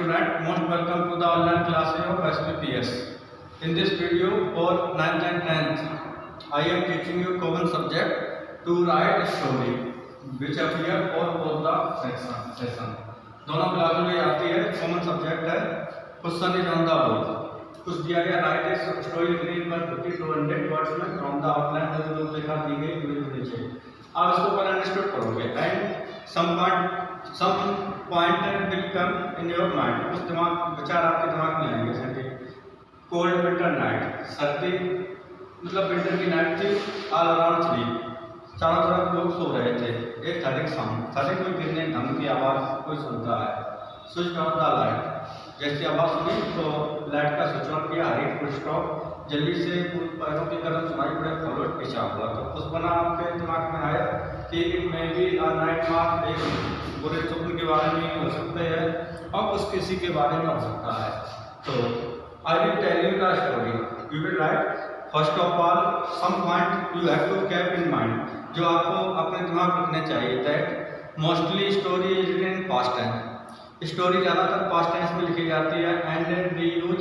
student, most welcome to the online classes of SPPS. In this video for 9th and 10th, I am teaching you common subject to write a story which appear for both the session. दोनों क्लासों में आती है common subject है question is on the board. कुछ दिया गया right a story लिखने पर 50 to 100 वर्ड्स में फ्रॉम द आउटलाइन जो लिखा दी गई पूरी नीचे. आप इसको पहले अंडरस्टूड करोगे and some point will come in your mind. कुछ दिमाग विचार आपके दिमाग में आएंगे. जैसे कोल्ड विंटर नाइट, सर्दी मतलब विंटर की नाइट थी. ऑल अराउंड थ्री, चारों तरफ लोग सो रहे थे. एक थर्डिंग साउंड, थर्डिंग कोई गिरने ढंग की आवाज़ कोई सुनता है. स्विच ऑन द लाइट, जैसी आवाज़ सुनी तो लाइट का स्विच ऑन किया. हरी फुल स्टॉप, जल्दी से पैरों की कदम सुनाई पड़े, फॉलोड पीछा हुआ. तो कुछ बना आपके दिमाग में आया कि it may be a nightmare, एक बुरे स्वप्न के बारे में हो सकते हैं और कुछ किसी के बारे में हो सकता है. तो I will tell you the story. You will write first of all some point you have to keep in mind, जो आपको अपने दिमाग में रखने चाहिए. That mostly story is in past tense. Story ज़्यादातर पास्ट टेंस में लिखी जाती है and we use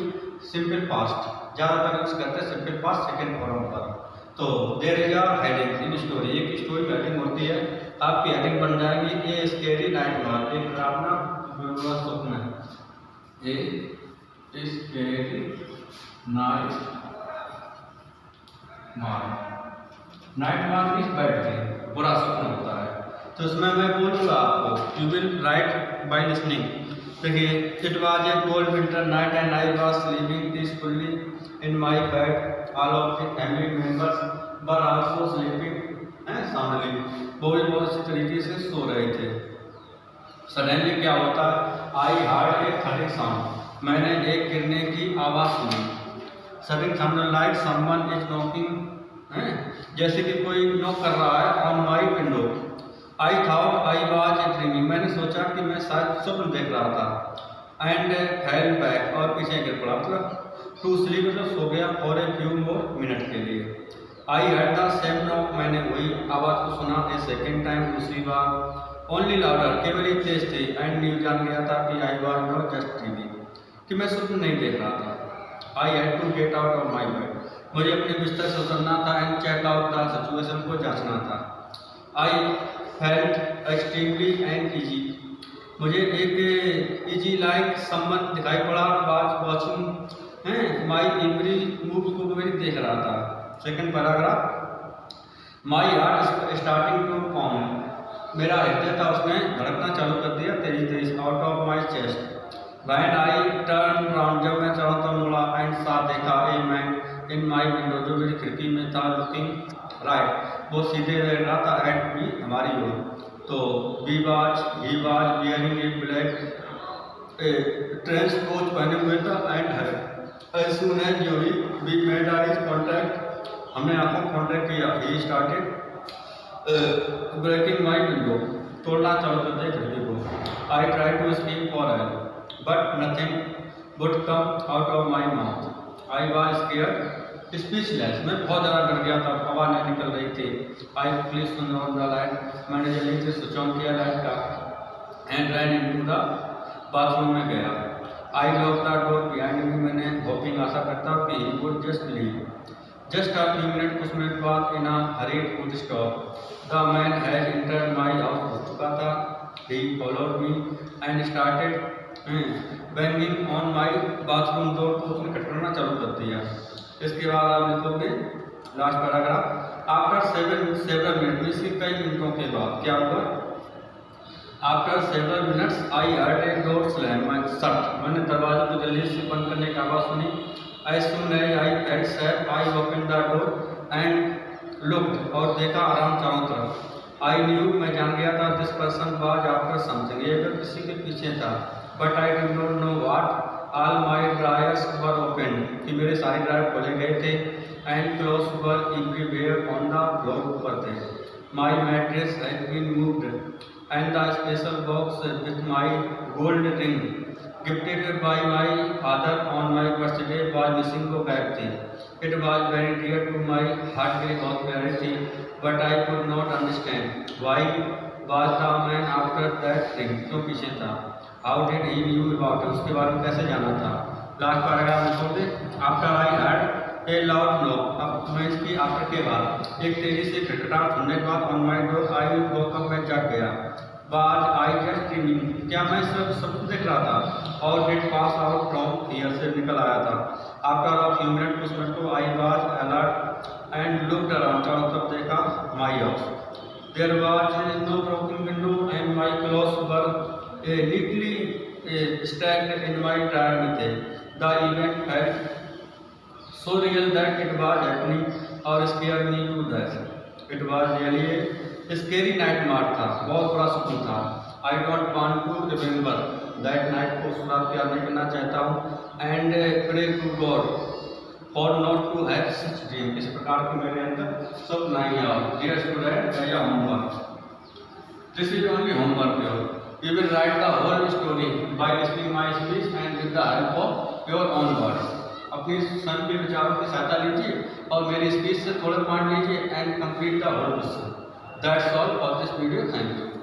simple past. ज़्यादातर यूज करते हैं सिंपल पास्ट सेकेंड फॉर्म पर. तो there is a heading in story. एक स्टोरी में हेडिंग होती है. आपकी हेडिंग बन जाएगी ए स्केरी नाइटमेयर, एक डरावना स्वप्न है. A scary nightmare. Nightmare means bad dream, बुरा स्वप्न होता है. तो इसमें मैं बोलूँगा आपको, you will write by listening. देखिए, it was a cold winter night and I was sleeping peacefully in my bed. All of the family members were also sleeping soundly. बहुत अच्छी तरीके से सो रहे थे. सडनली क्या होता है, आई हर्ड ए थर्डिंग साउंड, मैंने एक गिरने की आवाज़ सुनी. Sudden sound like someone is knocking, जैसे कि कोई नॉक कर रहा है on my window. I thought I was dreaming, मैंने सोचा कि मैं शायद स्वप्न देख रहा था. एंड फेल बैक, और पीछे गिर पड़ा. मतलब टू स्लीप, मतलब सो गया for a few more minute के लिए. I heard the same knock, मैंने वही आवाज़ को सुना ए सेकेंड टाइम, दूसरी बार. ओनली लाउडर, केवल ही तेज थी. एंड न्यू जान गया था कि I was not just dreaming, कि मैं स्वप्न नहीं देख रहा था. I had to get out of my bed, मुझे अपने बिस्तर से उतरना था. And check out the situation को जांचना था. I felt extremely and easy, मुझे एक ईजी लाइक समवन दिखाई पड़ा. Was watching my every move, को मैं देख रहा था. Second paragraph, my heart starting to pump, मेरा हृदय था उसने धड़कना चालू कर दिया तेजी. Out of my chest. When I turn round, जब मैं चारों तरफ मुड़ा. एंड साथ देखा a man in my window, जो मेरी खिड़की में था. लुकिंग राइट, वो सीधे देख रहा था एट मी, हमारी ओर. तो he was wearing a black trench coat पहने हुए था. And her as soon as we made our contact, हमने आंखों को कॉन्टैक्ट किया. He started breaking my window, तोड़ना चालू कर दिया खिड़की को. I try to speak for help but nothing would come out of my mouth. I was scared speechless, मैं बहुत ज़्यादा डर गया था, आवाज़ नहीं निकल रही थी. I please soon on the light, मैंने जल्दी से स्विच ऑन किया लाइट का. And ran into the bathroom में गया. I lock the door behind me, मैंने होपिंग आशा करता हूँ कि he would just leave. Just a few minute, कुछ मिनट बाद in a hurry would stop. The man has entered my house, हो चुका था. He followed me and started banging on my bathroom door, को उसने खटखटाना चालू कर दिया. इसके बाद आप लिखोगे last paragraph, after several minute, इसके कई मिनटों के बाद क्या हुआ. After several minutes I heard a door slam shut, मैंने दरवाजे को जल्दी से बंद करने की आवाज़ सुनी. As soon as I felt safe, I open the door and looked, और देखा आराम चारों तरफ. आई न्यू, मैं जान गया था. This person was after something, ये अगर किसी के पीछे था. But I did not know what. All my drawers were open, कि मेरे सारे ड्रायर खोले गए थे. And clothes were everywhere on the floor, ऊपर थे. My mattress has been moved and the special box with my gold ring gifted by my father on my birthday was missing, को गायब थी. It was very dear to my heart, के बहुत प्यारी थी. But I could not understand why was the man after that ring, क्यों पीछे था. How did he knew about, उसके बारे में कैसे जाना था। लास्ट पैराग्राफ में छोड़ दे, after I had a loud no, अब मैं इसकी आफ्टर के बाद एक तेजी से खटखटाहट सुनने के बाद on my door I woke up, मैं जाग गया। वाज आई जस्ट ड्रीमिंग, क्या मैं सब कुछ देख रहा था। और did pass out from here, से निकल आया था। आफ्टर अ फ्यू मिनट, कुछ मिनट को, I was alert and looked around, चारों तरफ देखा। My house there was no broken window and my clothes were neatly stacked in my dryer with it. The event felt so real that it was happening or scared me to death. It was really a scary nightmare था, बहुत बड़ा सुकून था। I don't want to remember that night, को रात को याद नहीं करना चाहता हूँ। And pray to God for not to have such dream, इस प्रकार के मेरे अंदर स्वप्न नहीं आओ। Dear student, या homework, this is only homework your. You will write the whole story by listening my speech and with the help of your own words. अपने स्वयं के विचारों की सहायता लीजिए और मेरी स्पीच से थोड़े पॉइंट लीजिए and complete the whole question. That's all for this video. Thank you.